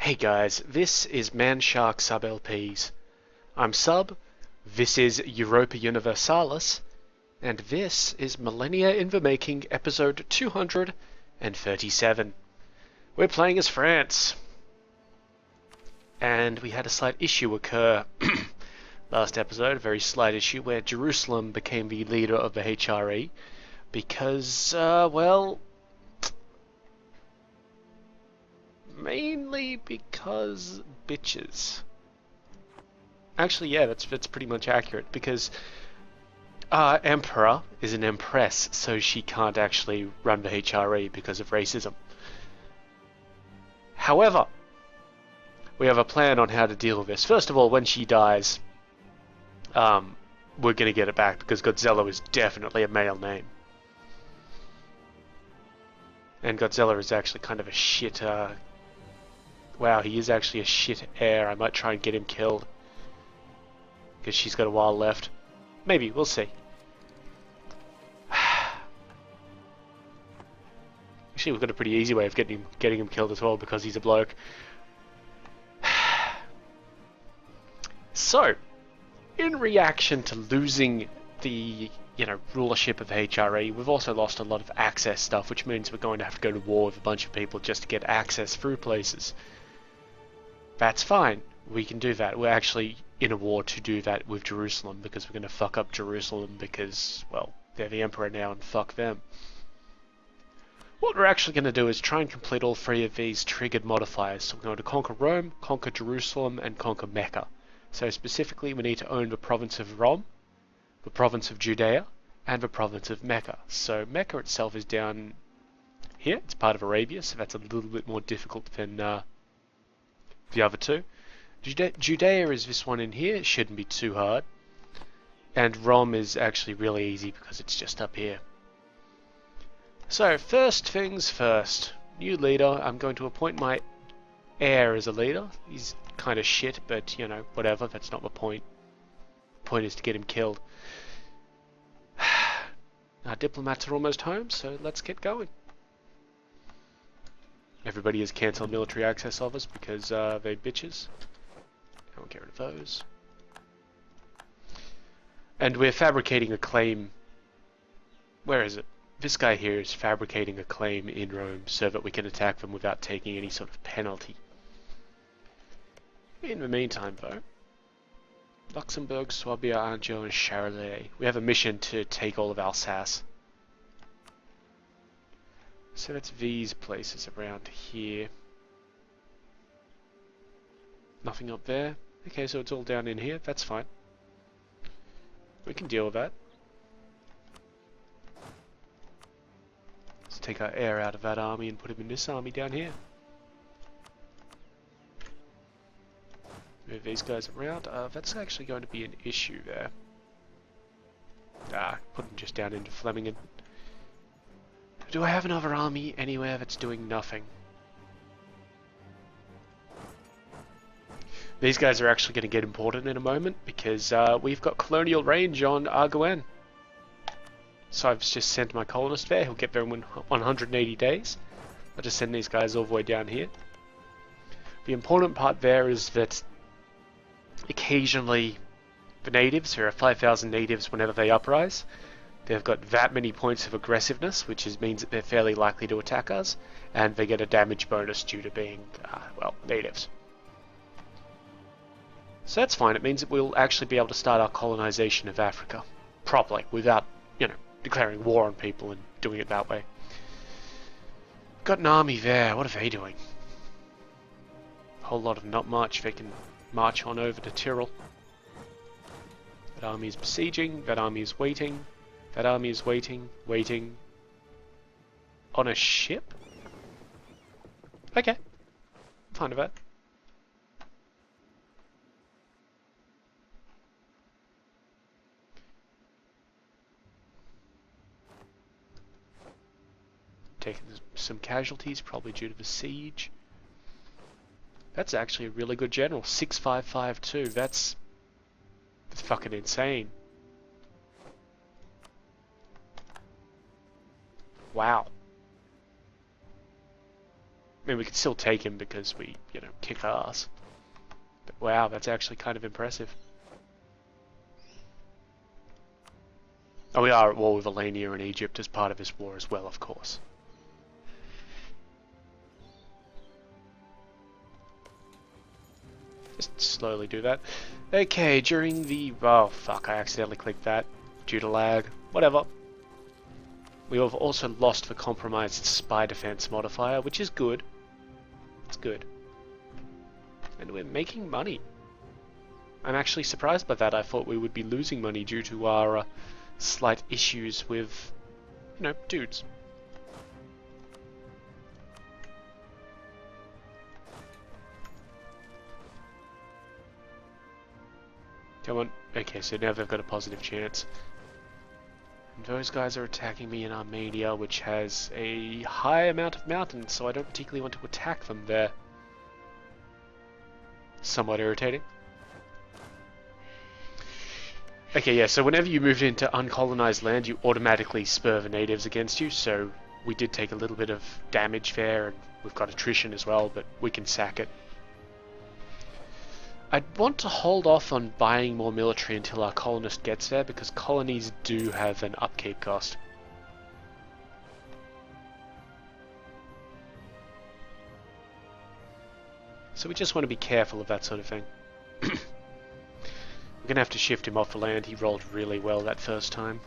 Hey guys, this is Manshark Sub LPs. I'm Sub, this is Europa Universalis, and this is Millennia in the Making, episode 237. We're playing as France. And we had a slight issue occur last episode, a very slight issue, where Jerusalem became the leader of the HRE because, well, mainly because bitches. Actually, yeah, that's pretty much accurate, because our emperor is an empress, so she can't actually run the HRE because of racism. However, we have a plan on how to deal with this. First of all, when she dies, we're going to get it back, because Godzilla is definitely a male name. And Godzilla is actually kind of a shit, wow, he is actually a shit heir. I might try and get him killed, because she's got a while left. Maybe, we'll see. Actually, we've got a pretty easy way of getting him killed as well, because he's a bloke. So, in reaction to losing the, rulership of the HRE, we've also lost a lot of access stuff, which means we're going to have to go to war with a bunch of people just to get access through places. That's fine. We can do that. We're actually in a war to do that with Jerusalem, because we're going to fuck up Jerusalem because, well, they're the emperor now and fuck them. What we're actually going to do is try and complete all three of these triggered modifiers. So we're going to conquer Rome, conquer Jerusalem, and conquer Mecca. So specifically, we need to own the province of Rome, the province of Judea, and the province of Mecca. So Mecca itself is down here. It's part of Arabia, so that's a little bit more difficult than the other two. Judea is this one in here. It shouldn't be too hard. And Rome is actually really easy because it's just up here. So first things first. New leader. I'm going to appoint my heir as a leader. He's kind of shit, but whatever. That's not the point. The point is to get him killed. Our diplomats are almost home, so let's get going. Everybody has cancelled military access of us because they bitches. I won't get rid of those. And we're fabricating a claim. Where is it? This guy here is fabricating a claim in Rome so that we can attack them without taking any sort of penalty. In the meantime, though, Luxembourg, Swabia, Anjou, and Charolais. We have a mission to take all of Alsace. So that's these places around here. Nothing up there. Okay, so it's all down in here. That's fine. We can deal with that. Let's take our heir out of that army and put him in this army down here. Move these guys around. That's actually going to be an issue there. Put him just down into Flemingen. Do I have another army anywhere that's doing nothing? These guys are actually going to get important in a moment, because we've got colonial range on Arguin. So I've just sent my colonist there. He'll get there in 180 days. I'll just send these guys all the way down here. The important part there is that occasionally the natives, there are 5,000 natives whenever they uprise. They've got that many points of aggressiveness, which means that they're fairly likely to attack us, and they get a damage bonus due to being, well, natives. So that's fine. It means that we'll actually be able to start our colonization of Africa properly, without, declaring war on people and doing it that way. Got an army there. What are they doing? A whole lot of not much. They can march on over to Tyrol. That army is besieging. That army is waiting. That army is waiting. On a ship? Okay. I'm fine with that. Taking some casualties, probably due to the siege. That's actually a really good general. 6552. That's fucking insane. Wow. I mean, we could still take him because we, you know, kick ass. But wow, that's actually kind of impressive. Oh, we are at war with Millennia and Egypt as part of this war as well, of course. Just slowly do that. Okay, during the... Oh, fuck, I accidentally clicked that. Due to lag. Whatever. We have also lost the compromised spy defense modifier, which is good. It's good. And we're making money. I'm actually surprised by that. I thought we would be losing money due to our slight issues with, you know, dudes. Come on. Okay, so now they've got a positive chance. And those guys are attacking me in Armenia, which has a high amount of mountains, so I don't particularly want to attack them there. Somewhat irritating. Okay, yeah, so whenever you move into uncolonized land, you automatically spur the natives against you, so we did take a little bit of damage there, and we've got attrition as well, but we can sack it. I'd want to hold off on buying more military until our colonist gets there, because colonies do have an upkeep cost. So we just want to be careful of that sort of thing. We're going to have to shift him off the land. He rolled really well that first time.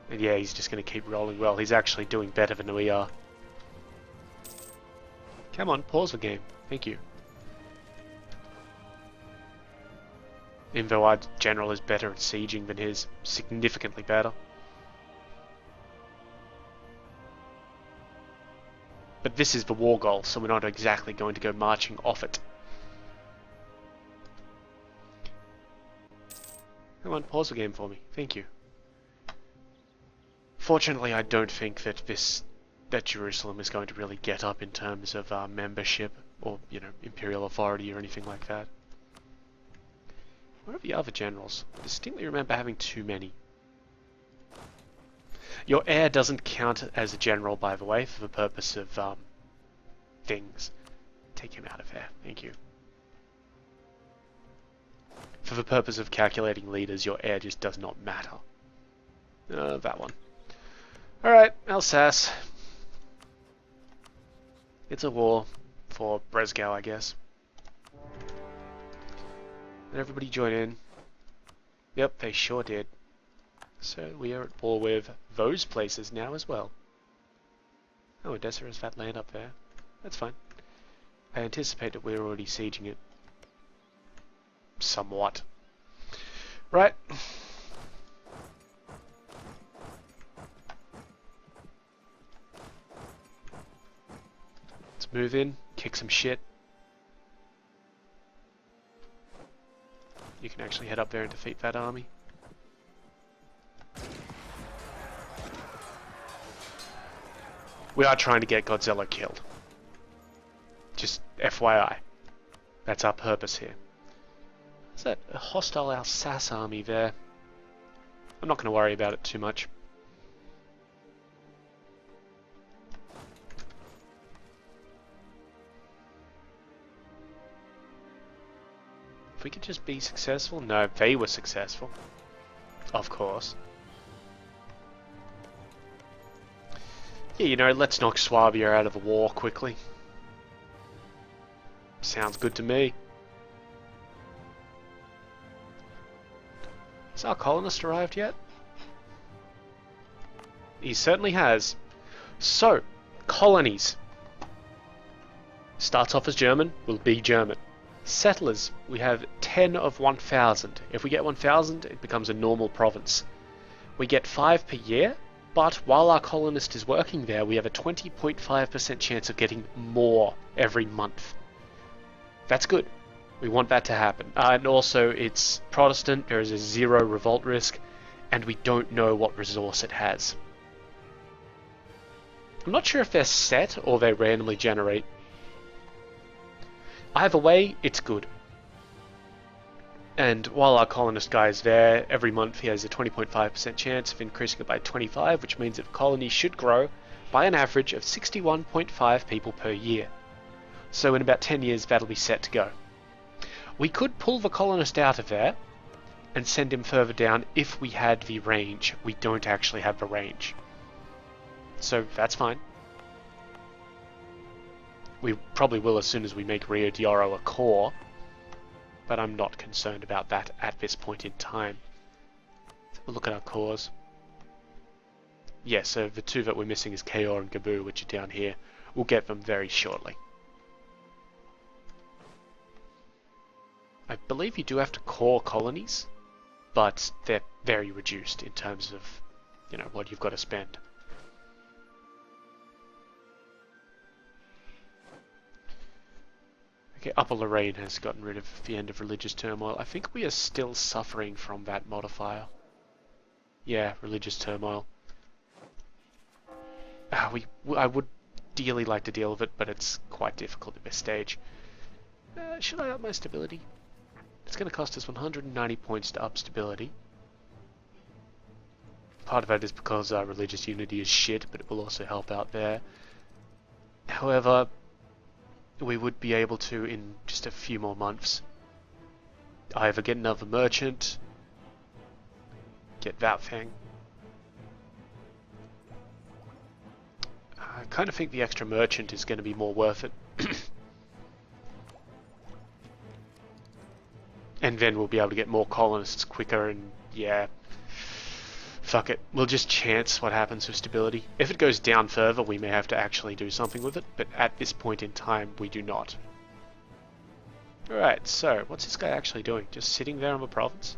And yeah, he's just going to keep rolling well. He's actually doing better than we are. Come on, pause the game. Thank you. Even though our general is better at sieging than his, significantly better. But this is the war goal, so we're not exactly going to go marching off it. Come on, pause the game for me. Thank you. Fortunately, I don't think that that Jerusalem is going to really get up in terms of membership or, you know, imperial authority or anything like that. Where are the other generals? I distinctly remember having too many. Your heir doesn't count as a general, by the way, for the purpose of things. Take him out of there. Thank you. For the purpose of calculating leaders, your heir just does not matter. That one. Alright, Alsace. It's a war for Bresgau, I guess. Did everybody join in? Yep, they sure did. So we are at war with those places now as well. Oh, Odessa has that land up there. That's fine. I anticipate that we're already sieging it. Somewhat. Right. Let's move in, kick some shit. You can actually head up there and defeat that army. We are trying to get Godzilla killed. Just FYI. That's our purpose here. Is that a hostile Alsace army there? I'm not going to worry about it too much. If we could just be successful? No, they were successful. Of course. Yeah, you know, let's knock Swabia out of the war quickly. Sounds good to me. Has our colonist arrived yet? He certainly has. So, colonies. Starts off as German, will be German. Settlers, we have 10 of 1,000. If we get 1,000, it becomes a normal province. We get 5 per year, but while our colonist is working there, we have a 20.5% chance of getting more every month. That's good. We want that to happen. And also, it's Protestant, there is a 0 revolt risk, and we don't know what resource it has. I'm not sure if they're set or they randomly generate. Either way, it's good. And while our colonist guy is there, every month he has a 20.5% chance of increasing it by 25, which means that the colony should grow by an average of 61.5 people per year. So in about 10 years that'll be set to go. We could pull the colonist out of there and send him further down if we had the range. We don't actually have the range. So that's fine. We probably will as soon as we make Rio de Oro a core, but I'm not concerned about that at this point in time. Let's have a look at our cores. Yeah, so the two that we're missing is Kaor and Gabu, which are down here. We'll get them very shortly. I believe you do have to core colonies, but they're very reduced in terms of, you know, what you've got to spend. Okay, Upper Lorraine has gotten rid of the end of religious turmoil. I think we are still suffering from that modifier. Yeah, religious turmoil. I would ideally like to deal with it, but it's quite difficult at this stage. Should I up my stability? It's going to cost us 190 points to up stability. Part of that is because religious unity is shit, but it will also help out there. However, we would be able to, in just a few more months, either get another merchant, get that thing. I kind of think the extra merchant is going to be more worth it. And then we'll be able to get more colonists quicker, and yeah, fuck it. We'll just chance what happens with stability. If it goes down further, we may have to actually do something with it, but at this point in time, we do not. Alright, so, what's this guy actually doing? Just sitting there on the province?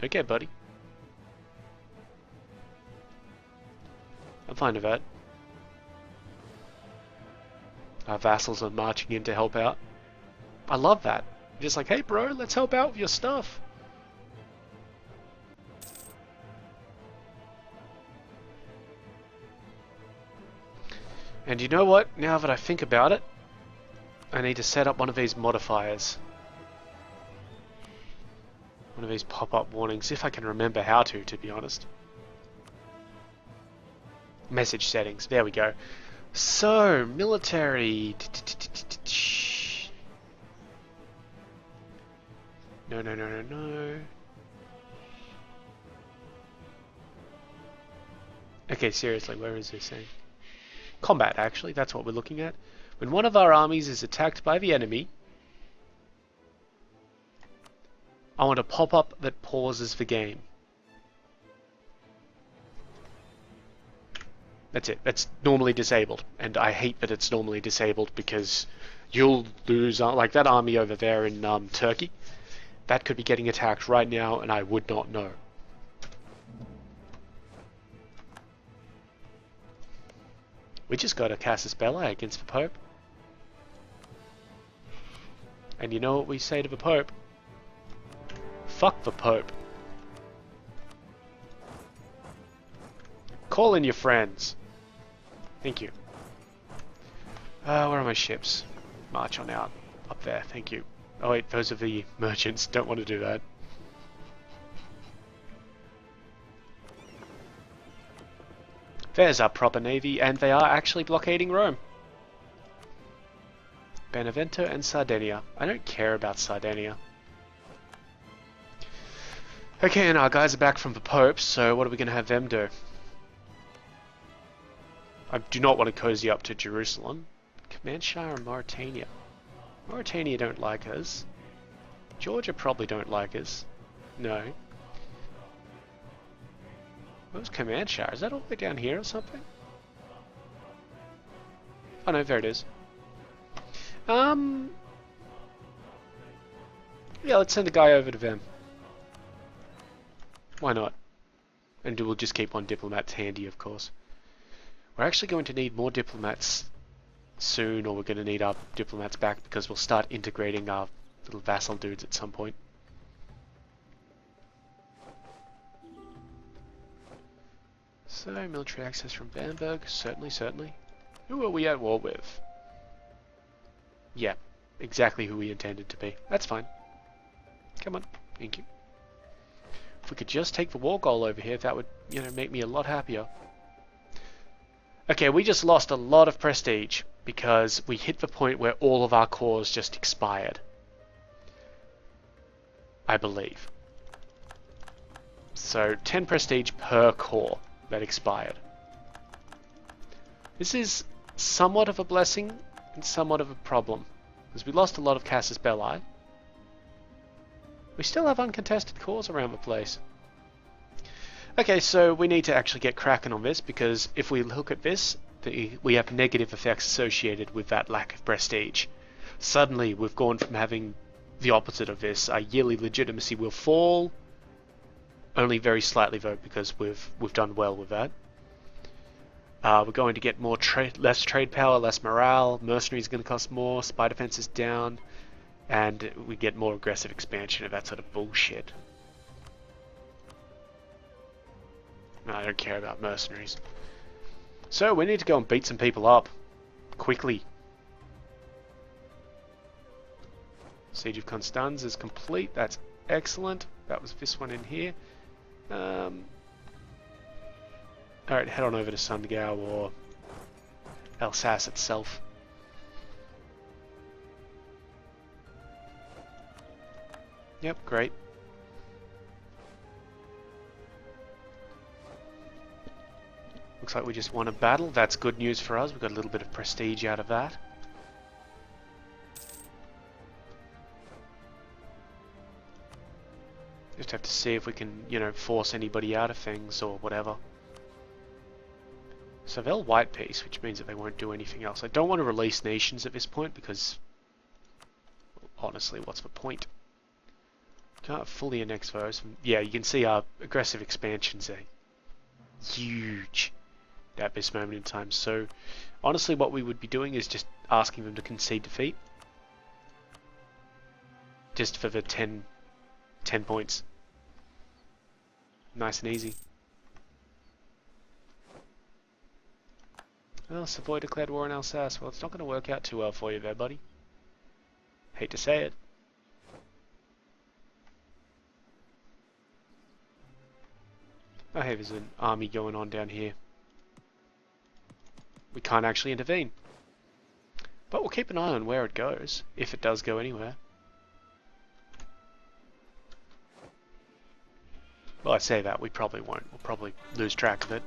Okay, buddy. I'm fine with that. Our vassals are marching in to help out. I love that. Just like, hey bro, let's help out with your stuff. And you know what? Now that I think about it, I need to set up one of these modifiers. One of these pop-up warnings, if I can remember how to be honest. Message settings, there we go. So, military. No. Okay, seriously, where is this thing? Combat, actually, that's what we're looking at. When one of our armies is attacked by the enemy, I want a pop-up that pauses the game. That's it. That's normally disabled, and I hate that it's normally disabled because you'll lose, like that army over there in Turkey. That could be getting attacked right now, and I would not know. We just got a casus belli against the Pope. And you know what we say to the Pope? Fuck the Pope. Call in your friends. Thank you. Where are my ships? March on out. Up there, thank you. Oh wait, those are the merchants. Don't want to do that. There's our proper navy, and they are actually blockading Rome. Benevento and Sardinia. I don't care about Sardinia. Okay, and our guys are back from the Pope, so what are we going to have them do? I do not want to cozy up to Jerusalem. Commandshire and Mauritania. Mauritania don't like us. Georgia probably don't like us. No. Where's Commandshire? Is that all the way down here or something? Oh no, there it is. Yeah, let's send a guy over to them. Why not? And we'll just keep one diplomat handy, of course. We're actually going to need more diplomats soon, or we're going to need our diplomats back because we'll start integrating our little vassal dudes at some point. So, military access from Bamberg, certainly. Who are we at war with? Yeah, exactly who we intended to be. That's fine. Come on, thank you. If we could just take the war goal over here, that would, you know, make me a lot happier. Okay, we just lost a lot of prestige because we hit the point where all of our cores just expired. I believe. So 10 prestige per core that expired. This is somewhat of a blessing and somewhat of a problem, because we lost a lot of Casus Belli. We still have uncontested cores around the place. Okay, so we need to actually get cracking on this, because if we look at this, we have negative effects associated with that lack of prestige. Suddenly, we've gone from having the opposite of this. Our yearly legitimacy will fall, only very slightly though, because we've done well with that. We're going to get more less trade power, less morale. Mercenaries are going to cost more. Spy defense is down, and we get more aggressive expansion of that sort of bullshit. I don't care about mercenaries. So we need to go and beat some people up quickly. Siege of Constance is complete. That's excellent. That was this one in here. Alright, head on over to Sundgau or Alsace itself. Yep, great. Looks like we just won a battle. That's good news for us. We got a little bit of prestige out of that. Just have to see if we can, you know, force anybody out of things or whatever. So they'll white peace, which means that they won't do anything else. I don't want to release nations at this point because, honestly, what's the point? Can't fully annex those. Yeah, you can see our aggressive expansions are huge at this moment in time. So, honestly, what we would be doing is just asking them to concede defeat. Just for the 10 points. Nice and easy. Well, Savoy declared war on Alsace. Well, it's not going to work out too well for you there, buddy. Hate to say it. Oh, hey, there's an army going on down here. We can't actually intervene. But we'll keep an eye on where it goes, if it does go anywhere. Well, I say that, we probably won't. We'll probably lose track of it.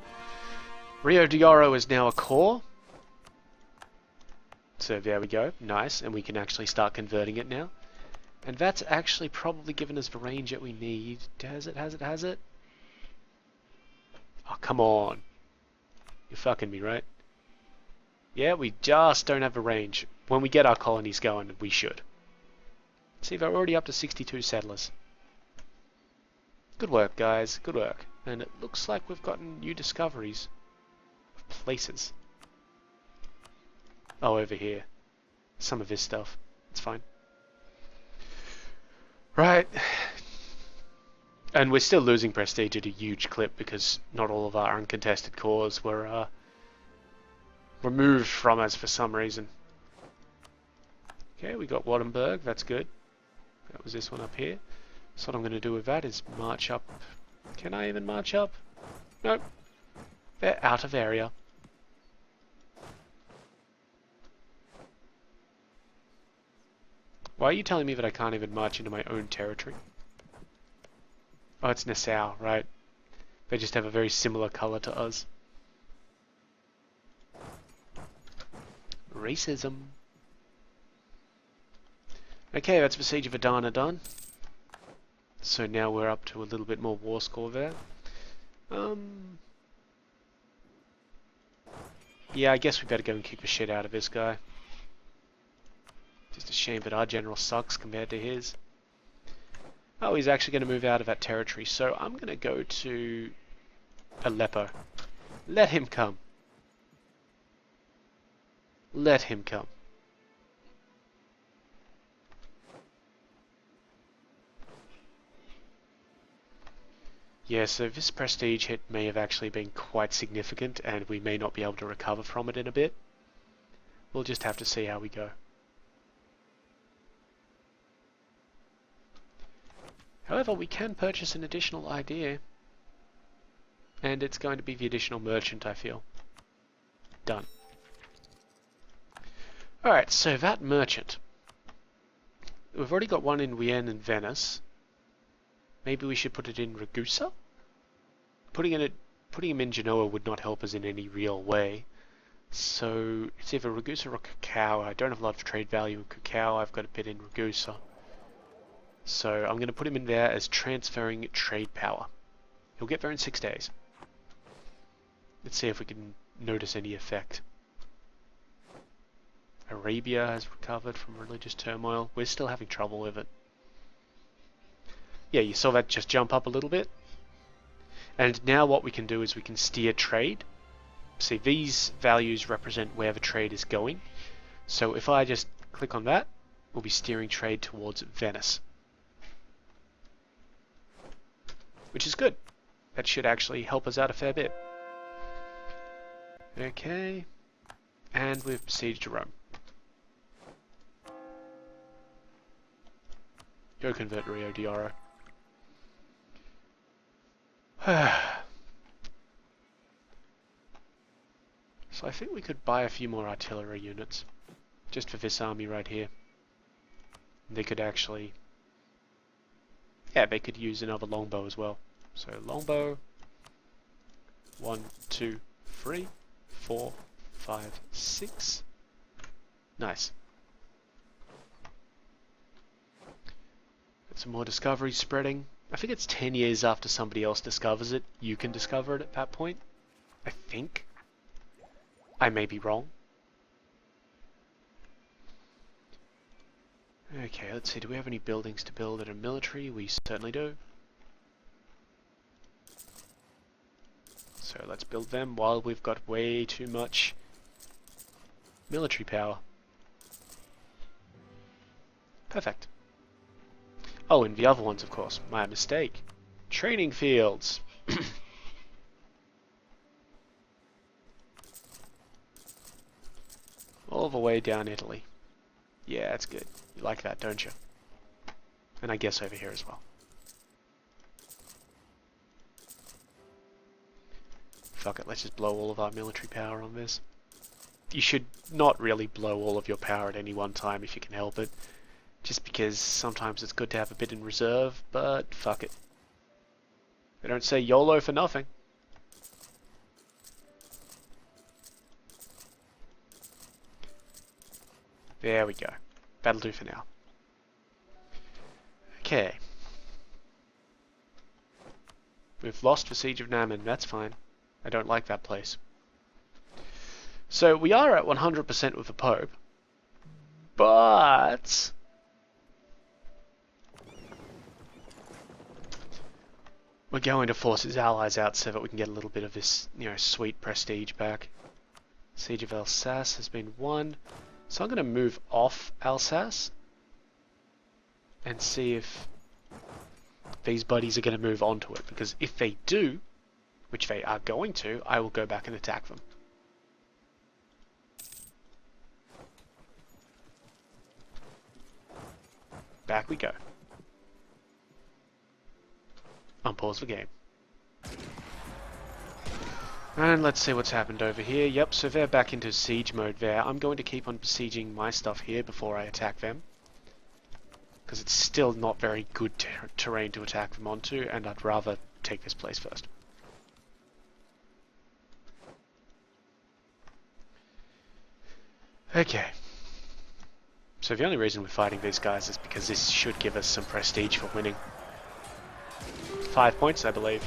Rio de Oro is now a core. So there we go, nice, and we can actually start converting it now. And that's actually probably given us the range that we need. Has it? Oh, come on. You're fucking me, right? Yeah, we just don't have the range. When we get our colonies going, we should. See, they're already up to 62 settlers. Good work, guys, good work. And it looks like we've gotten new discoveries. Places. Oh, over here. Some of this stuff. It's fine. Right. And we're still losing prestige at a huge clip because not all of our uncontested cores were removed from us for some reason. Okay, we got Wattenberg. That's good. That was this one up here. So what I'm going to do with that is march up. Can I even march up? Nope. They're out of area. Why are you telling me that I can't even march into my own territory? Oh, it's Nassau, right. They just have a very similar colour to us. Racism. Okay, that's the Siege of Adana done. So now we're up to a little bit more war score there. Yeah, I guess we better go and kick the shit out of this guy. Just a shame that our general sucks compared to his. Oh, he's actually going to move out of that territory, so I'm going to go to Aleppo. Let him come. Let him come. Yeah, so this prestige hit may have actually been quite significant, and we may not be able to recover from it in a bit. We'll just have to see how we go. However, we can purchase an additional idea. And it's going to be the additional merchant, I feel. Done. Alright, so that merchant. We've already got one in Vienna and Venice. Maybe we should put it in Ragusa? Putting him in Genoa would not help us in any real way. So it's either Ragusa or Cacao. I don't have a lot of trade value in Cacao. I've got a bit in Ragusa. So I'm going to put him in there as transferring trade power. He'll get there in 6 days. Let's see if we can notice any effect. Arabia has recovered from religious turmoil. We're still having trouble with it. Yeah, you saw that just jump up a little bit. And now what we can do is we can steer trade. See, these values represent where the trade is going. So if I just click on that, we'll be steering trade towards Venice. Which is good. That should actually help us out a fair bit. Okay. And we've besieged Rome. Go convert Rio de Oro. So I think we could buy a few more artillery units. Just for this army right here. They could actually... Yeah, they could use another longbow as well. So longbow. 1, 2, 3, 4, 5, 6. Nice. Got some more discoveries spreading. I think it's 10 years after somebody else discovers it, you can discover it at that point. I think. I may be wrong. Okay, let's see, do we have any buildings to build that are military? We certainly do. So let's build them while we've got way too much military power. Perfect. Oh, and the other ones, of course. My mistake. Training fields. All the way down Italy. Yeah, that's good. You like that, don't you? And I guess over here as well. Fuck it, let's just blow all of our military power on this. You should not really blow all of your power at any one time if you can help it. Just because sometimes it's good to have a bit in reserve, but fuck it. They don't say YOLO for nothing. There we go. That'll do for now. Okay. We've lost the Siege of Namen, that's fine. I don't like that place. So we are at 100% with the Pope, but we're going to force his allies out so that we can get a little bit of this, sweet prestige back. Siege of Alsace has been won. So I'm going to move off Alsace and see if these buddies are going to move on to it. Because if they do, which they are going to, I will go back and attack them. Back we go. Unpause the game. And let's see what's happened over here. Yep, so they're back into siege mode there. I'm going to keep on besieging my stuff here before I attack them. Because it's still not very good terrain to attack them onto, and I'd rather take this place first. Okay. So the only reason we're fighting these guys is because this should give us some prestige for winning. 5 points, I believe.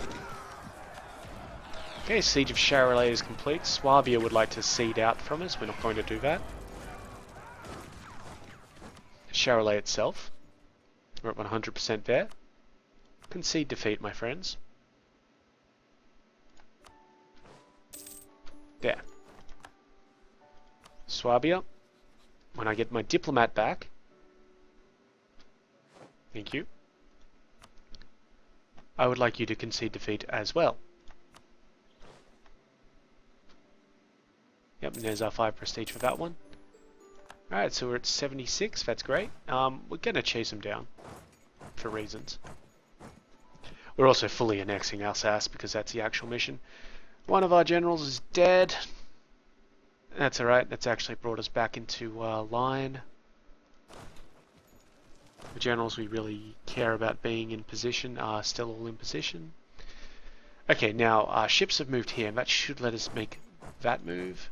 Okay, Siege of Charolais is complete. Swabia would like to cede out from us. We're not going to do that. Charolais itself. We're at 100% there. Concede defeat, my friends. There. Swabia. When I get my diplomat back. Thank you. I would like you to concede defeat as well. Yep, and there's our 5 prestige for that one. Alright, so we're at 76, that's great. We're going to chase him down, for reasons. We're also fully annexing Alsace because that's the actual mission. One of our generals is dead. That's alright, that's actually brought us back into line. The generals we really care about being in position are still all in position. Okay, now our ships have moved here, and that should let us make that move.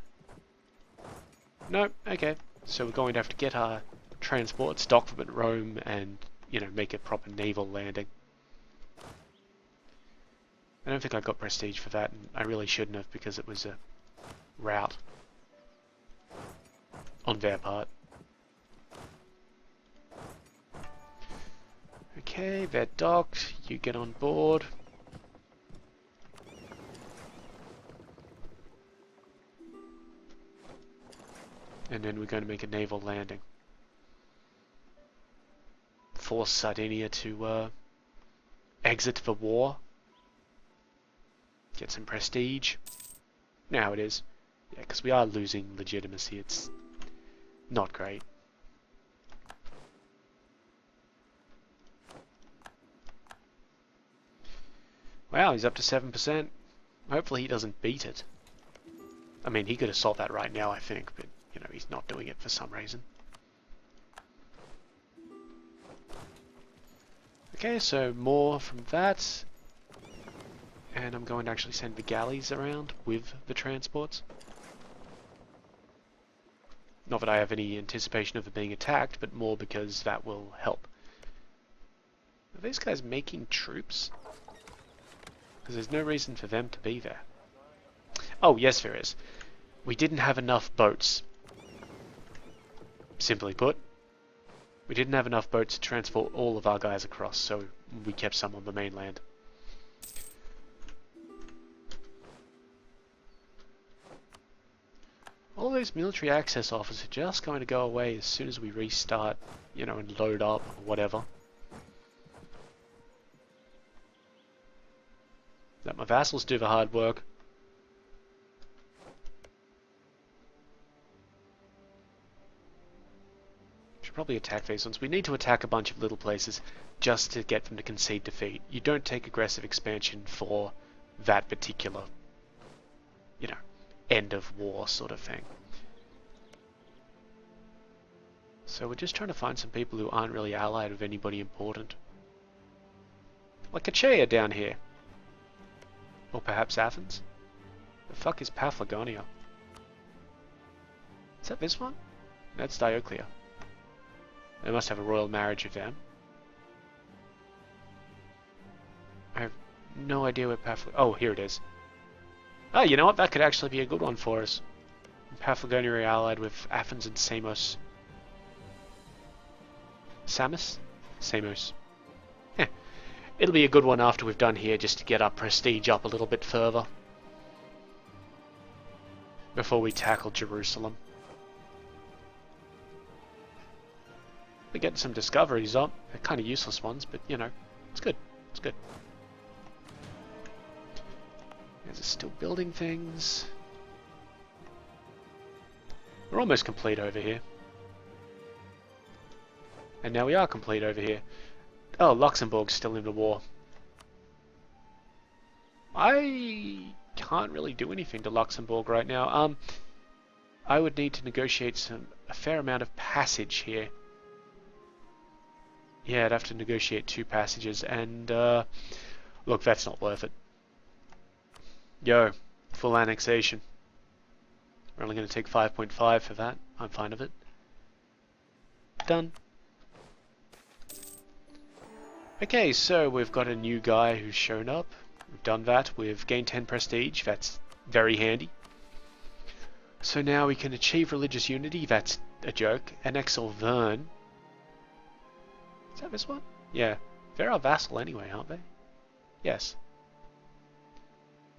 Nope, okay. So we're going to have to get our transports, dock them at Rome, and, you know, make a proper naval landing. I don't think I got prestige for that, and I really shouldn't have because it was a rout on their part. Okay, they're docked. You get on board. And then we're going to make a naval landing. Force Sardinia to exit the war. Get some prestige. Now it is. Yeah, because we are losing legitimacy. It's not great. Wow, he's up to 7%. Hopefully he doesn't beat it. I mean, he could assault that right now, I think, but, you know, he's not doing it for some reason. Okay, so more from that. And I'm going to actually send the galleys around with the transports. Not that I have any anticipation of it being attacked, but more because that will help. Are these guys making troops? Because there's no reason for them to be there. Oh, yes there is. We didn't have enough boats. Simply put, we didn't have enough boats to transport all of our guys across, so we kept some on the mainland. All those military access offers are just going to go away as soon as we restart, you know, and load up or whatever. Let my vassals do the hard work. Should probably attack these ones. We need to attack a bunch of little places just to get them to concede defeat. You don't take aggressive expansion for that particular, you know, end of war sort of thing. So we're just trying to find some people who aren't really allied with anybody important. Like Achaea down here. Or perhaps Athens? The fuck is Paphlagonia? Is that this one? That's Dioclea. They must have a royal marriage with them. I have no idea where Paphlagonia... Oh, here it is. Oh, you know what? That could actually be a good one for us. Paphlagonia are allied with Athens and Samos. Samos? Samos. Heh. It'll be a good one after we've done here, just to get our prestige up a little bit further. Before we tackle Jerusalem. We're getting some discoveries up. They're kind of useless ones, but, you know, it's good. It's good. Guys are still building things. We're almost complete over here. And now we are complete over here. Oh, Luxembourg's still in the war. I can't really do anything to Luxembourg right now. I would need to negotiate a fair amount of passage here. Yeah, I'd have to negotiate 2 passages, and look, that's not worth it. Yo, full annexation. We're only going to take 5.5 for that. I'm fine with it. Done. Okay, so we've got a new guy who's shown up. We've done that. We've gained 10 prestige. That's very handy. So now we can achieve religious unity. That's a joke. Annex Auvergne. Is that this one? Yeah. They're our vassal anyway, aren't they? Yes.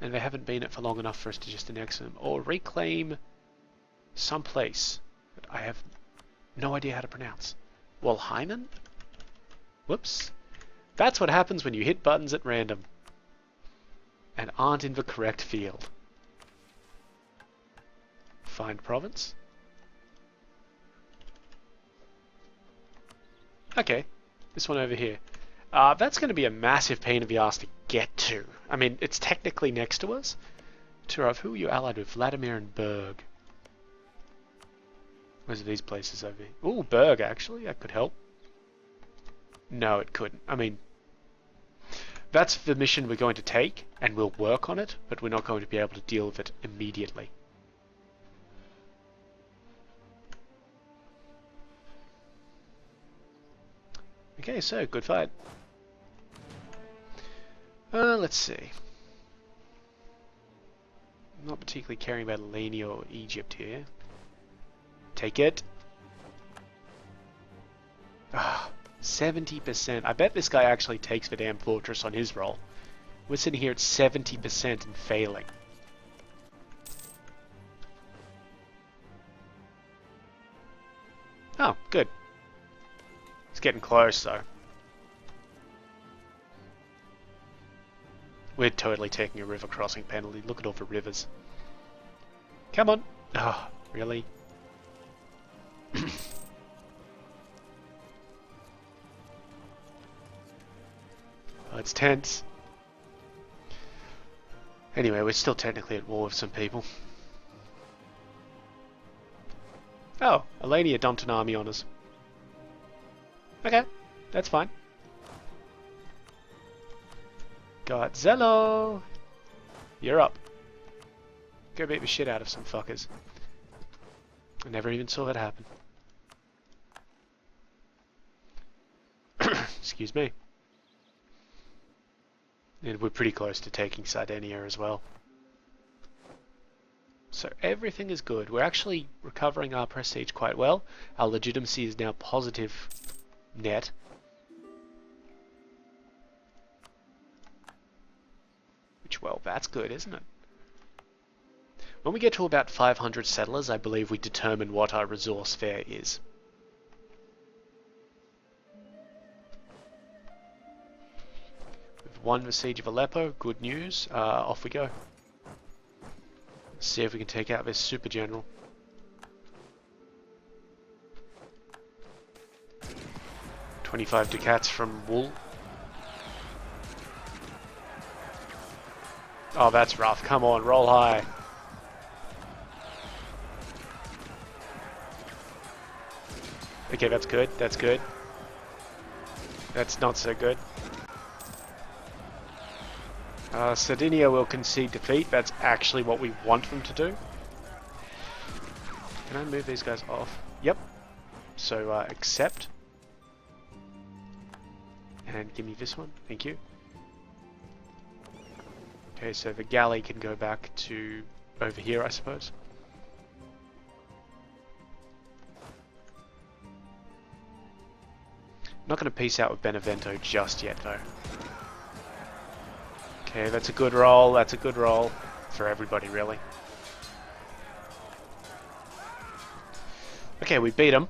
And they haven't been it for long enough for us to just annex them. Or reclaim some place that I have no idea how to pronounce. Walheimen? Whoops. That's what happens when you hit buttons at random and aren't in the correct field. Find province. Okay, this one over here. That's going to be a massive pain in the ass to get to. I mean, it's technically next to us. Turov, who are you allied with? Vladimir and Berg. Where's these places over here? Ooh, Berg, actually. That could help. No, it couldn't. I mean, that's the mission we're going to take, and we'll work on it, but we're not going to be able to deal with it immediately. Okay, so, good fight. Let's see. I'm not particularly caring about Millennia or Egypt here. Take it. Ah, 70%. I bet this guy actually takes the damn fortress on his roll. We're sitting here at 70% and failing. Oh, good. It's getting close, though. We're totally taking a river crossing penalty. Look at all the rivers. Come on. Oh, really? Oh, it's tense. Anyway, we're still technically at war with some people. Oh, Millennia dumped an army on us. Okay, that's fine. Godzilla! You're up. Go beat the shit out of some fuckers. I never even saw that happen. Excuse me. And we're pretty close to taking Sardinia as well. So everything is good. We're actually recovering our prestige quite well. Our legitimacy is now positive net. Which, well, that's good, isn't it? When we get to about 500 settlers, I believe we determine what our resource fare is. We've won the siege of Aleppo, good news. Off we go. Let's see if we can take out this super general. $25 ducats from Wool. Oh, that's rough. Come on, roll high. Okay, that's good. That's good. That's not so good. Sardinia will concede defeat. That's actually what we want them to do. Can I move these guys off? Yep. So, accept. And give me this one. Thank you. Okay, so the galley can go back to over here, I suppose. Not going to peace out with Benevento just yet, though. Okay, that's a good roll. That's a good roll for everybody, really. Okay, we beat them.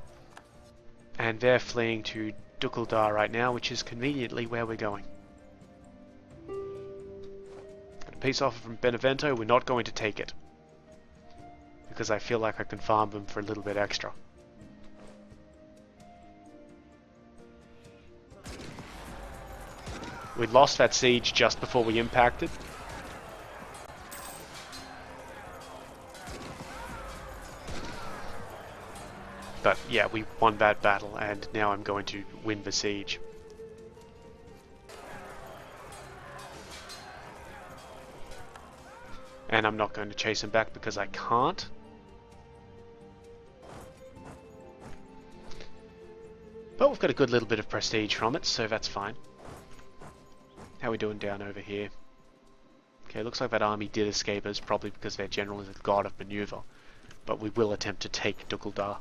And they're fleeing to Dukeldar right now, which is conveniently where we're going. Got a peace offer from Benevento. We're not going to take it. Because I feel like I can farm them for a little bit extra. We lost that siege just before we impacted. But yeah, we won that battle, and now I'm going to win the siege. And I'm not going to chase him back because I can't. But we've got a good little bit of prestige from it, so that's fine. How are we doing down over here? Okay, looks like that army did escape us, probably because their general is a god of maneuver. But we will attempt to take Dukeldar.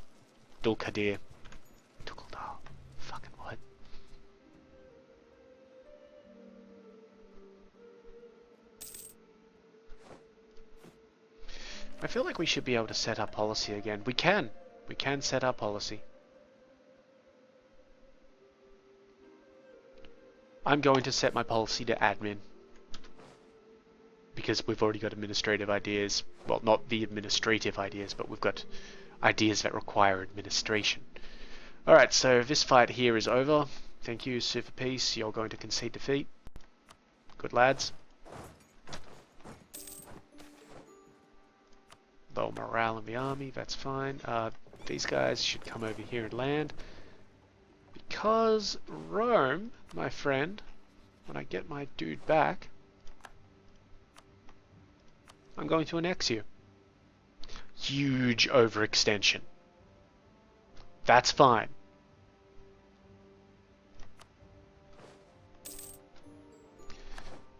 Dulkadir. Dukeldar. Fucking what? I feel like we should be able to set up policy again. We can. We can set up policy. I'm going to set my policy to admin. Because we've already got administrative ideas. Well, not the administrative ideas, but we've got ideas that require administration. Alright, so this fight here is over. Thank you, Super Peace. You're going to concede defeat. Good lads. Low morale in the army, that's fine. These guys should come over here and land. Because Rome, my friend, when I get my dude back, I'm going to annex you. Huge overextension. That's fine.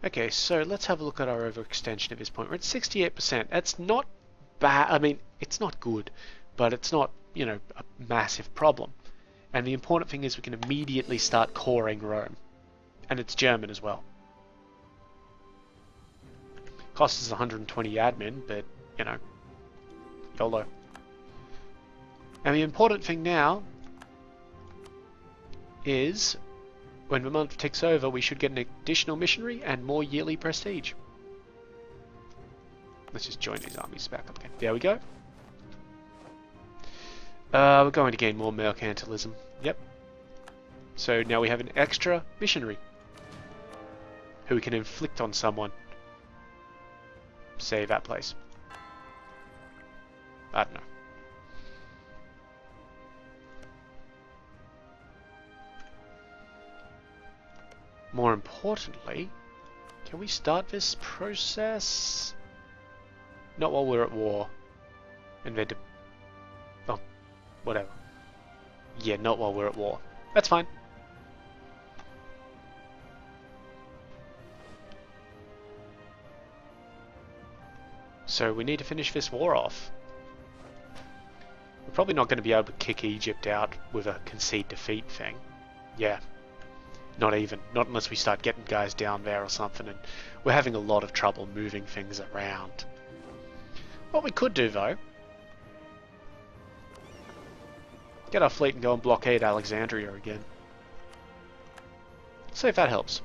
Okay, so let's have a look at our overextension at this point. We're at 68%. That's not bad. I mean, it's not good, but it's not, you know, a massive problem. And the important thing is we can immediately start coring Rome. And it's German as well. Costs us 120 admin, but, you know, YOLO. And the important thing now is when the month ticks over, we should get an additional missionary and more yearly prestige. Let's just join these armies back up again. There we go. We're going to gain more mercantilism. Yep. So now we have an extra missionary who we can inflict on someone. Say that place. I don't know. More importantly, can we start this process? Not while we're at war. Invent. Oh, whatever. Yeah, not while we're at war. That's fine. So we need to finish this war off. We're probably not going to be able to kick Egypt out with a concede defeat thing. Yeah. Not even. Not unless we start getting guys down there or something, and we're having a lot of trouble moving things around. What we could do, though, get our fleet and go and blockade Alexandria again. See if that helps.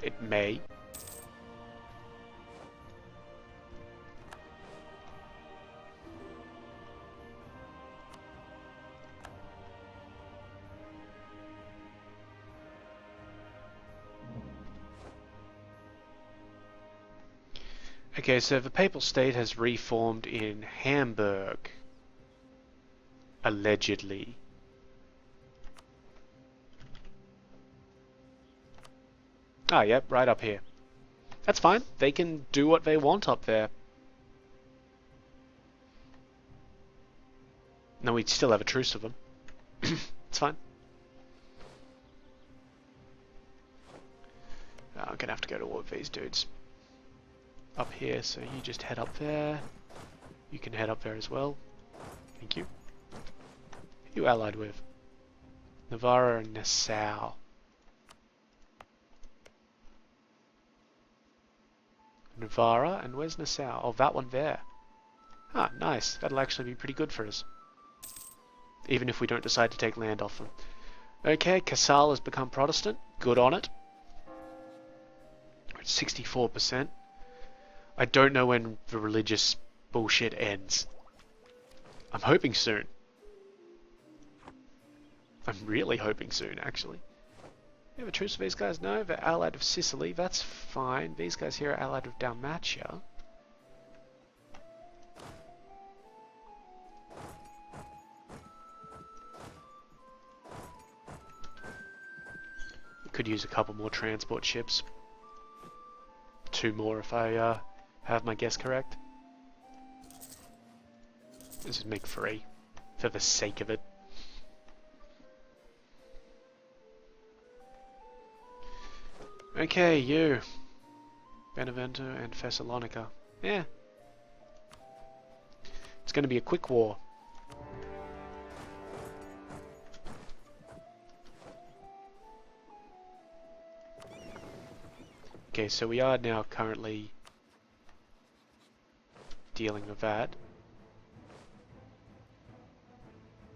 It may. Okay, so the Papal State has reformed in Hamburg. Allegedly. Ah, yep, right up here. That's fine. They can do what they want up there. No, we still have a truce with them. It's fine. I'm gonna have to go to war with these dudes. Up here, so you just head up there. You can head up there as well. Thank you. Who you allied with? Navarra and Nassau. Navarra, and where's Nassau? Oh, that one there. Ah, nice. That'll actually be pretty good for us. Even if we don't decide to take land off them. Okay, Casale has become Protestant. Good on it. We're at 64%. I don't know when the religious bullshit ends. I'm hoping soon. I'm really hoping soon, actually. You have a truce with these guys? No, they're allied with Sicily. That's fine. These guys here are allied with Dalmatia. Could use a couple more transport ships. 2 more if I have my guess correct. Let's just make 3 for the sake of it. Okay, you. Benevento and Thessalonica. Yeah. It's going to be a quick war. Okay, so we are now currently dealing with that.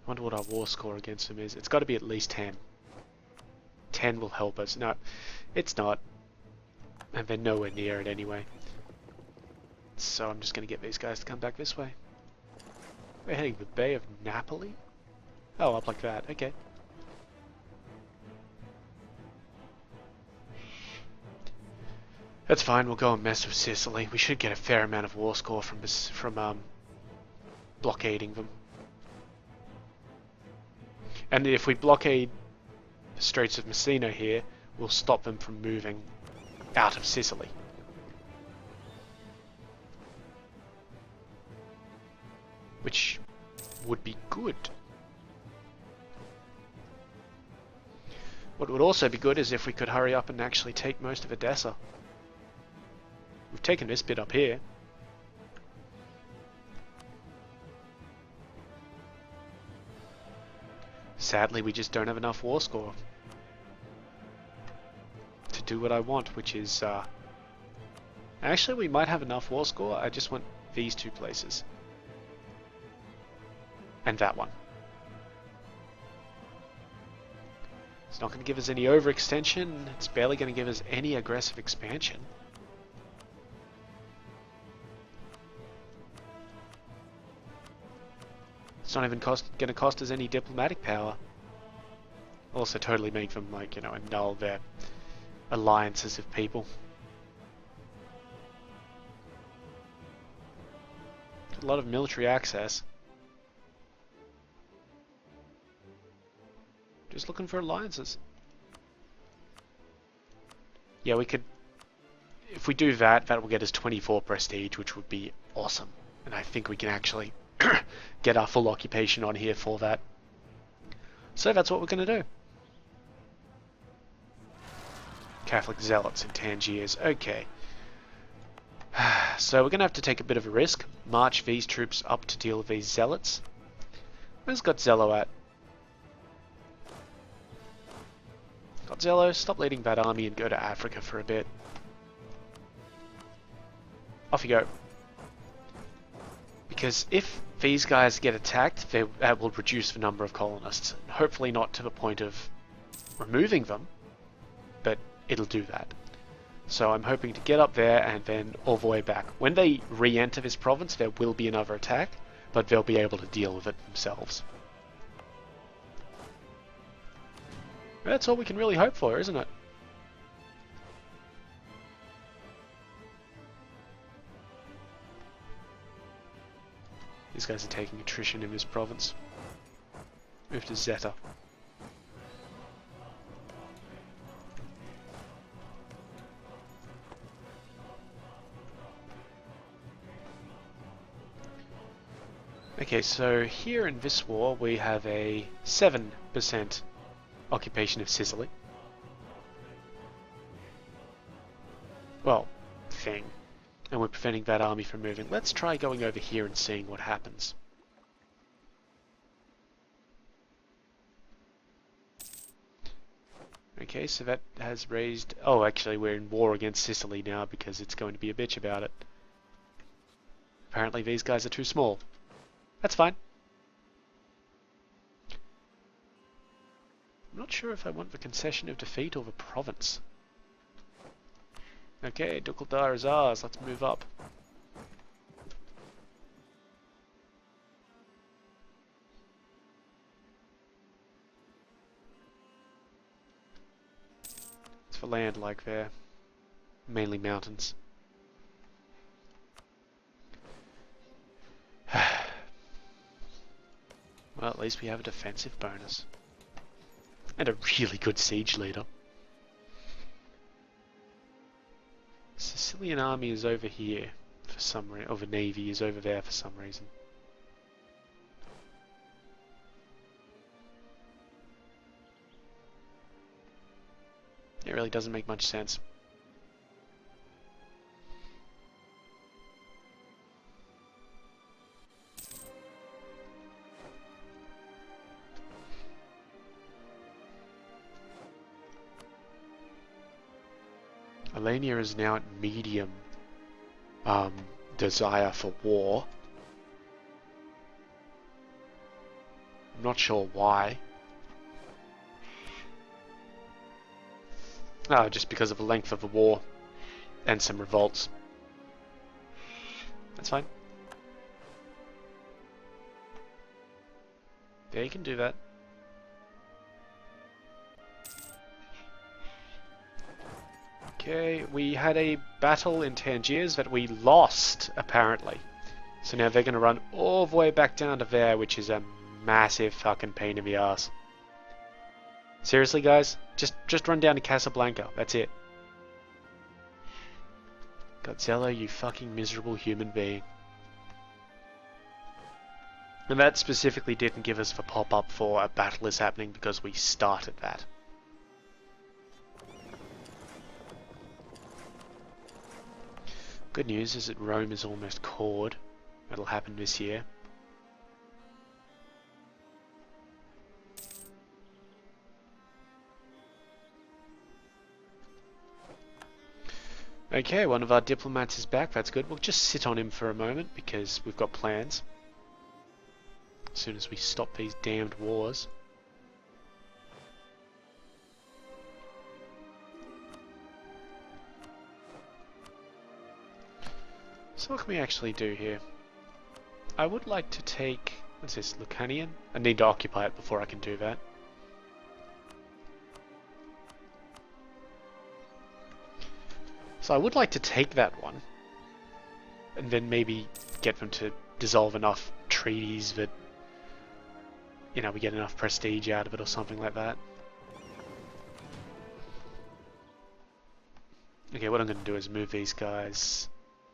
I wonder what our war score against them is. It's got to be at least 10. 10 will help us. No, it's not. And they're nowhere near it anyway. So I'm just going to get these guys to come back this way. We're heading the Bay of Napoli? Oh, up like that. Okay. That's fine. We'll go and mess with Sicily. We should get a fair amount of war score from blockading them. And if we blockade the Straits of Messina here, we'll stop them from moving out of Sicily. Which would be good. What would also be good is if we could hurry up and actually take most of Edessa. We've taken this bit up here. Sadly, we just don't have enough war score to do what I want, which is... Actually, we might have enough war score. I just want these two places. And that one. It's not going to give us any overextension. It's barely going to give us any aggressive expansion. It's not even going to cost us any diplomatic power. Also totally make them, like, you know, annul their alliances of people. A lot of military access. Just looking for alliances. Yeah, we could... If we do that, that will get us 24 prestige, which would be awesome. And I think we can actually get our full occupation on here for that. So that's what we're going to do. Catholic zealots in Tangiers. Okay. So we're going to have to take a bit of a risk. March these troops up to deal with these zealots. Where's Godzello at? Godzello, stop leading that army and go to Africa for a bit. Off you go. Because if these guys get attacked, that will reduce the number of colonists. Hopefully not to the point of removing them, but it'll do that. So I'm hoping to get up there and then all the way back. When they re-enter this province, there will be another attack, but they'll be able to deal with it themselves. That's all we can really hope for, isn't it? These guys are taking attrition in this province. Move to Zeta. Okay, so here in this war we have a 7% occupation of Sicily. Well, thing. And we're preventing that army from moving. Let's try going over here and seeing what happens. Okay, so that has raised... Oh, actually we're in war against Sicily now because it's going to be a bitch about it. Apparently these guys are too small. That's fine. I'm not sure if I want the concession of defeat or the province. Okay, Dukeldar is ours. Let's move up. It's for land like there. Mainly mountains. Well, at least we have a defensive bonus. And a really good siege leader. Sicilian army is over here for some reason. Or the navy is over there for some reason. It really doesn't make much sense. Millennia is now at medium desire for war. I'm not sure why. Oh, just because of the length of the war and some revolts. That's fine. Yeah, you can do that. Okay, we had a battle in Tangiers that we lost, apparently. So now they're going to run all the way back down to there, which is a massive fucking pain in the ass. Seriously, guys? Just run down to Casablanca. That's it. Godzilla, you fucking miserable human being. And that specifically didn't give us the pop-up for a battle is happening because we started that. Good news is that Rome is almost cored. That'll happen this year. Okay, one of our diplomats is back. That's good. We'll just sit on him for a moment because we've got plans. As soon as we stop these damned wars. So what can we actually do here? I would like to take... what's this? Lucanian? I need to occupy it before I can do that. So I would like to take that one. And then maybe get them to dissolve enough treaties that... you know, we get enough prestige out of it or something like that. Okay, what I'm going to do is move these guys...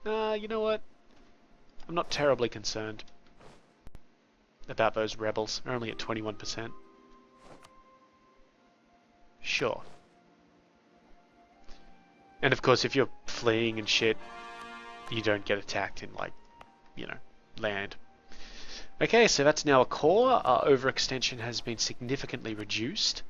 you know what? I'm not terribly concerned about those rebels. They're only at 21%. Sure. And of course, if you're fleeing and shit, you don't get attacked in, like, you know, land. Okay, so that's now a core. Our overextension has been significantly reduced.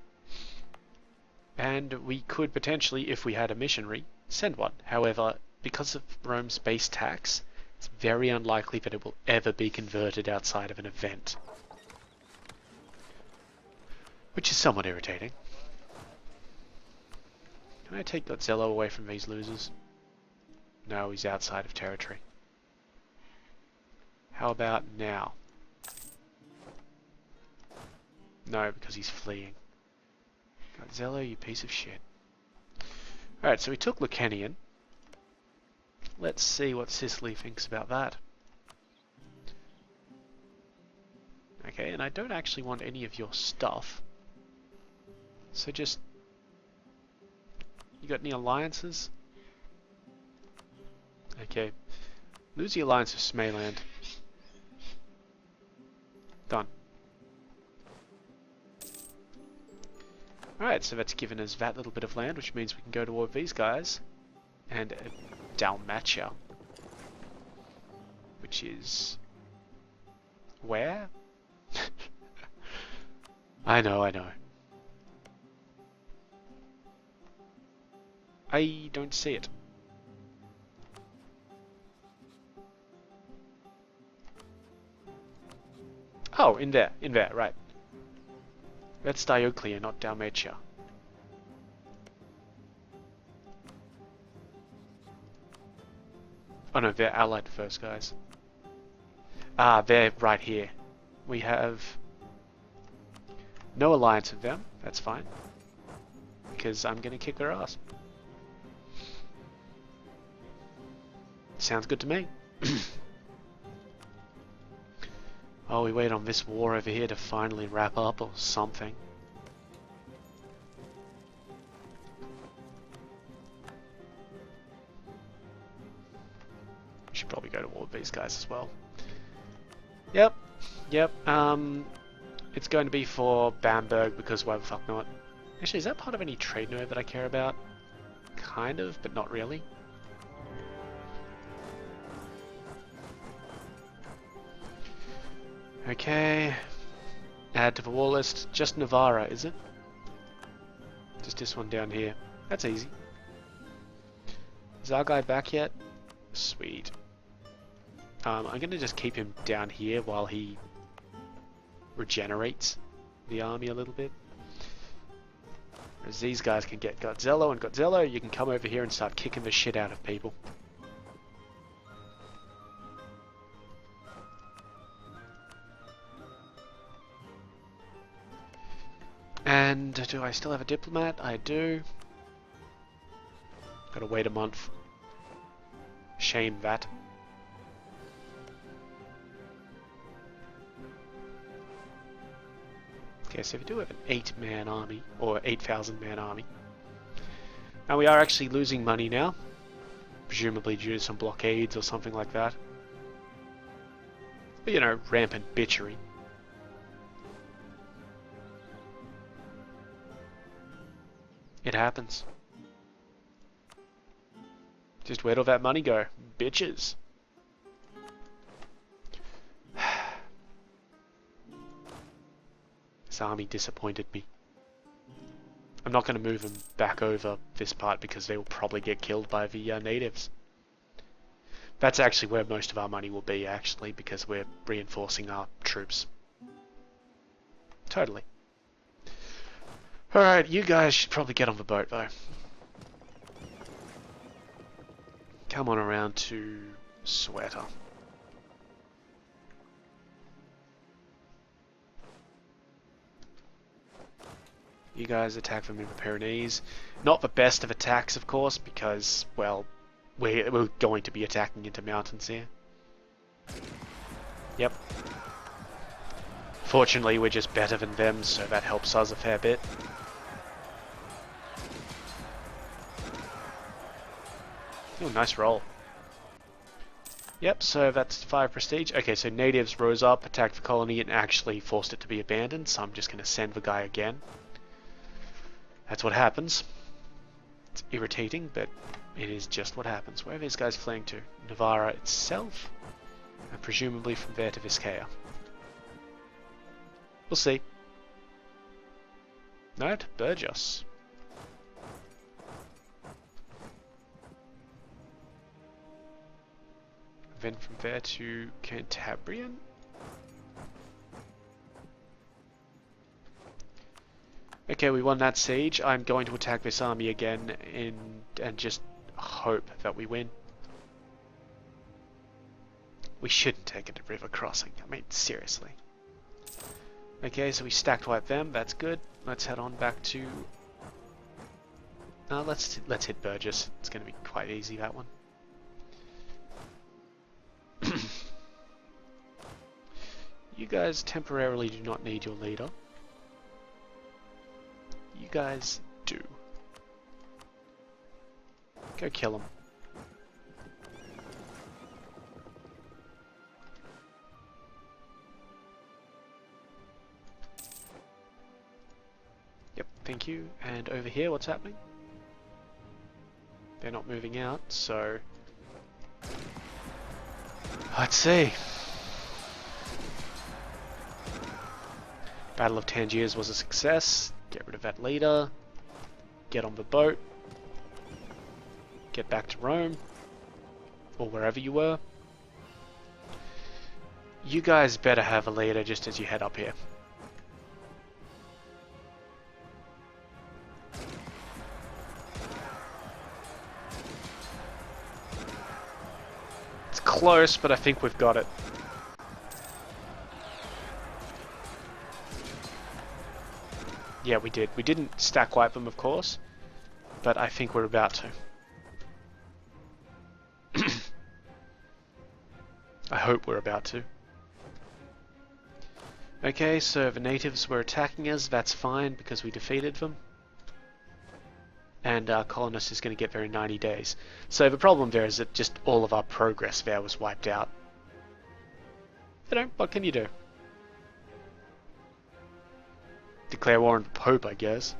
And we could potentially, if we had a missionary, send one. However, because of Rome's base tax, it's very unlikely that it will ever be converted outside of an event. Which is somewhat irritating. Can I take Godzilla away from these losers? No, he's outside of territory. How about now? No, because he's fleeing. Godzilla, you piece of shit. Alright, so we took Lucanian. Let's see what Sicily thinks about that. Okay, and I don't actually want any of your stuff. So just... you got any alliances? Okay. Lose the alliance with Smayland. Done. Alright, so that's given us that little bit of land, which means we can go to war with these guys. And Dalmatia. Which is... where? I know. I don't see it. Oh, in there, right. That's Dioclea, not Dalmatia. Oh no, they're allied first, guys. Ah, they're right here. We have no alliance with them, that's fine. Because I'm gonna kick their ass. Sounds good to me. Oh, we wait on this war over here to finally wrap up or something. We should probably go to war with these guys as well. Yep. It's going to be for Bamberg because why the fuck not? Actually, is that part of any trade node that I care about? Kind of, but not really. Okay, add to the war list. Just Navarra, is it? Just this one down here. That's easy. Is our guy back yet? Sweet. I'm going to just keep him down here while he regenerates the army a little bit. As these guys can get Godzilla, and Godzilla, you can come over here and start kicking the shit out of people. And do I still have a diplomat? I do. Gotta wait a month. Shame that. Okay, so we do have an 8-man army, or 8,000-man army. And we are actually losing money now. Presumably due to some blockades or something like that. But, you know, rampant bitchery. It happens. Just where'd all that money go? Bitches. This army disappointed me. I'm not going to move them back over this part because they will probably get killed by the natives. That's actually where most of our money will be, actually, because we're reinforcing our troops. Totally. Alright, you guys should probably get on the boat, though. Come on around to Sweater. You guys attack them in the Pyrenees. Not the best of attacks, of course, because, well, we're going to be attacking into mountains here. Yep. Fortunately, we're just better than them, so that helps us a fair bit. Oh, nice roll. Yep, so that's 5 prestige. Okay, so natives rose up, attacked the colony, and actually forced it to be abandoned, so I'm just going to send the guy again. That's what happens. It's irritating, but it is just what happens. Where are these guys fleeing to? Navarra itself? And presumably from there to Vizcaya. We'll see. No, to Burgos. Then from there to Cantabrian? Okay, we won that siege. I'm going to attack this army again and just hope that we win. We shouldn't take it to river crossing. I mean, seriously. Okay, so we stacked wipe them. That's good. Let's head on back to... let's hit Burgess. It's going to be quite easy, that one. You guys temporarily do not need your leader. You guys do. Go kill him. Yep, thank you. And over here, what's happening? They're not moving out, so... Let's see. Battle of Tangiers was a success. Get rid of that leader. Get on the boat. Get back to Rome. Or wherever you were. You guys better have a leader just as you head up here. It's close, but I think we've got it. Yeah, we did. We didn't stack wipe them, of course, but I think we're about to. I hope we're about to. Okay, so the natives were attacking us. That's fine, because we defeated them. And our colonist is going to get there in 90 days. So the problem there is that just all of our progress there was wiped out. You know, what can you do? Declare war on the Pope, I guess.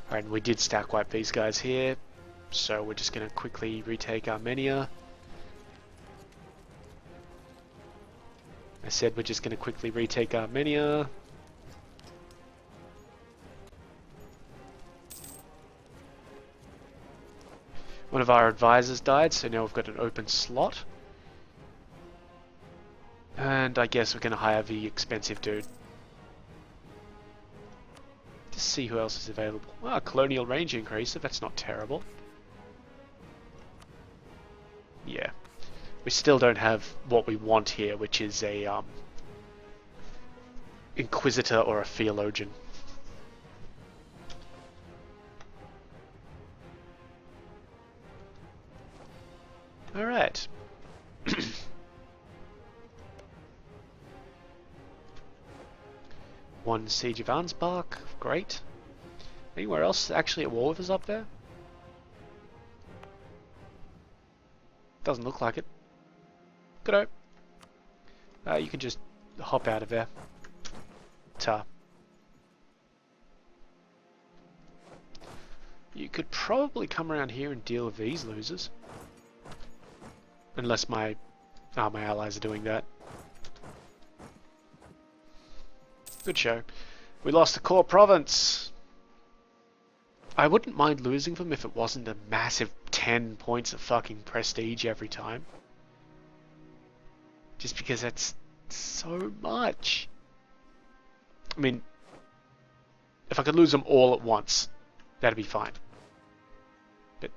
Alright, we did stack wipe these guys here, so we're just going to quickly retake Armenia. I said we're just going to quickly retake Armenia. One of our advisors died, so now we've got an open slot. And I guess we're going to hire the expensive dude. To see who else is available. Ah, colonial range increase, that's not terrible. Yeah. We still don't have what we want here, which is a inquisitor or a theologian. Alright. One Siege of Ansbach, great. Anywhere else actually at war with us up there? Doesn't look like it. Good. You can just hop out of there. You could probably come around here and deal with these losers. Unless my allies are doing that. Good show. We lost a core province. I wouldn't mind losing them if it wasn't a massive 10 points of fucking prestige every time. Just because that's so much. I mean, if I could lose them all at once, that'd be fine. But,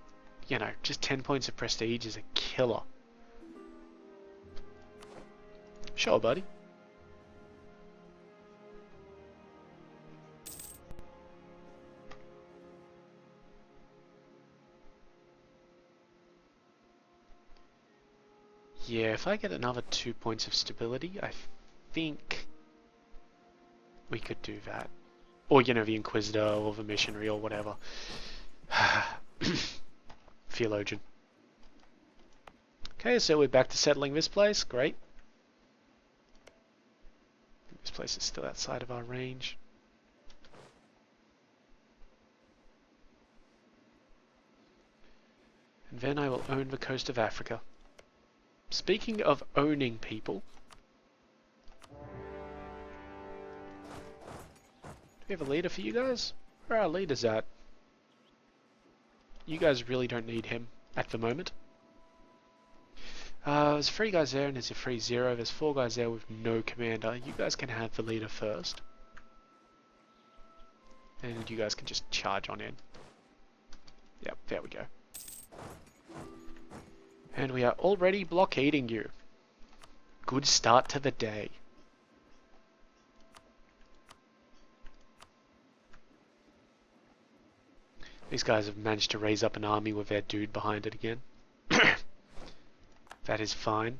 you know, just 10 points of prestige is a killer. Sure, buddy. Yeah, if I get another 2 points of stability, I think we could do that. Or, you know, the Inquisitor or the Missionary or whatever. Theologian. Okay, so we're back to settling this place. Great. This place is still outside of our range. And then I will own the coast of Africa. Speaking of owning people, do we have a leader for you guys? Where are our leaders at? You guys really don't need him at the moment. There's 3 guys there and there's a 3-0. There's 4 guys there with no commander. You guys can have the leader first. And you guys can just charge on in. Yep, there we go. And we are already blockading you. Good start to the day. These guys have managed to raise up an army with their dude behind it again. That is fine.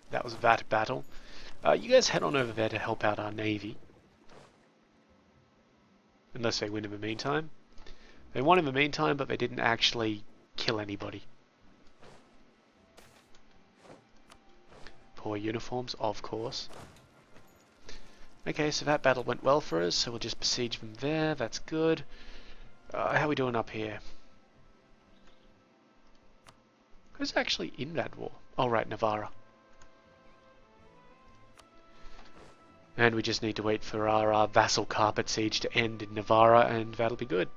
That was that battle. You guys head on over there to help out our navy. Unless they win in the meantime. They won in the meantime, but they didn't actually kill anybody. Poor uniforms, of course. Okay, so that battle went well for us, so we'll just besiege them there. That's good. How are we doing up here? Who's actually in that war? Oh, right, Navarra. And we just need to wait for our vassal carpet siege to end in Navarra, and that'll be good.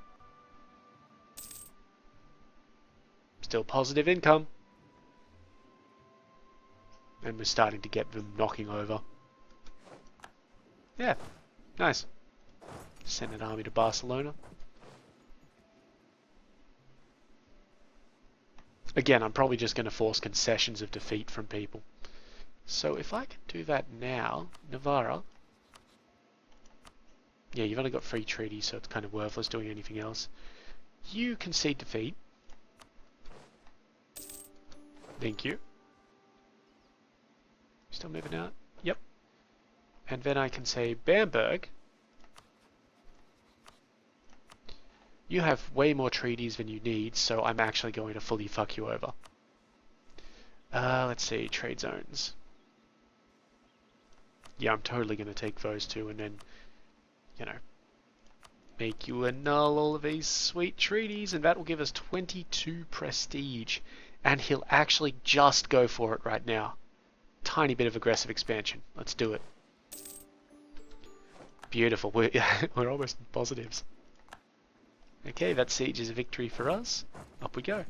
Still positive income. And we're starting to get them knocking over. Yeah, nice. Send an army to Barcelona. Again, I'm probably just going to force concessions of defeat from people. So if I can do that now, Navarra. Yeah, you've only got 3 treaties, so it's kind of worthless doing anything else. You concede defeat. Thank you. Still moving out? Yep. And then I can say, Bamberg, you have way more treaties than you need, so I'm actually going to fully fuck you over. Let's see, trade zones. Yeah, I'm totally going to take those 2 and then, you know, make you annul all of these sweet treaties, and that will give us 22 prestige. And he'll actually just go for it right now. Tiny bit of aggressive expansion. Let's do it. Beautiful. We're almost in positives. Okay, that siege is a victory for us. Up we go.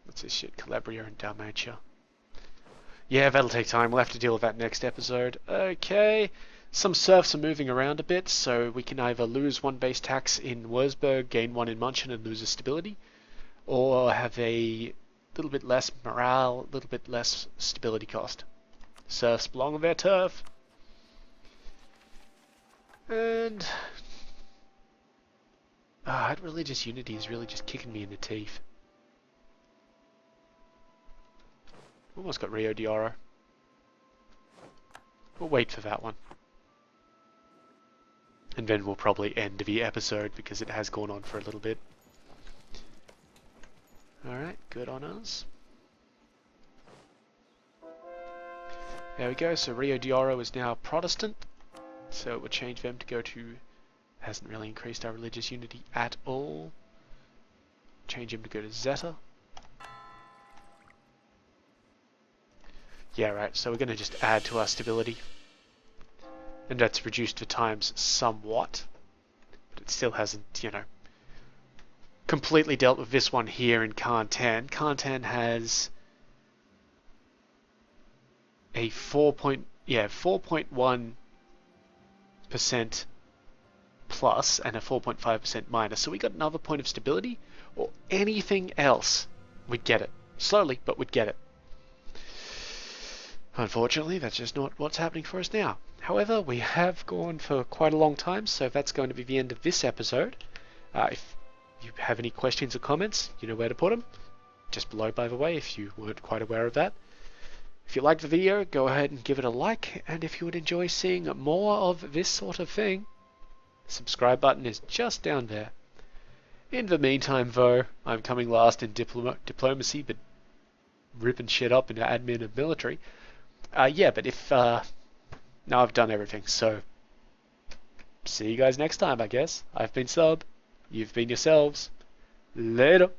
What's this shit? Calabria and Dalmatia. Yeah, that'll take time. We'll have to deal with that next episode. Okay. Some serfs are moving around a bit, so we can either lose 1 base tax in Wurzburg, gain 1 in München and lose a stability, or have a little bit less morale, a little bit less stability cost. Serfs belong on their turf. And religious unity is really just kicking me in the teeth. Almost got Rio de Oro. We'll wait for that one. And then we'll probably end the episode because it has gone on for a little bit. Alright, good on us. There we go, so Rio de Oro is now Protestant. So it would change them to go to... Hasn't really increased our religious unity at all. Change him to go to Zeta. Yeah, right, so we're going to just add to our stability. And that's reduced the times somewhat. But it still hasn't, you know, completely dealt with this one here in Khan-10. Khan-10 has a 4.1% plus and a 4.5% minus. So we got another point of stability, or anything else, we'd get it. Slowly, but we'd get it. Unfortunately, that's just not what's happening for us now. However, we have gone for quite a long time, so that's going to be the end of this episode. If you have any questions or comments, you know where to put them. Just below, by the way, if you weren't quite aware of that. If you liked the video, go ahead and give it a like, and if you would enjoy seeing more of this sort of thing, the subscribe button is just down there. In the meantime, though, I'm coming last in diplomacy, but ripping shit up into admin and military. Yeah, but if... now I've done everything, so... See you guys next time, I guess. I've been Sub. You've been yourselves. Later.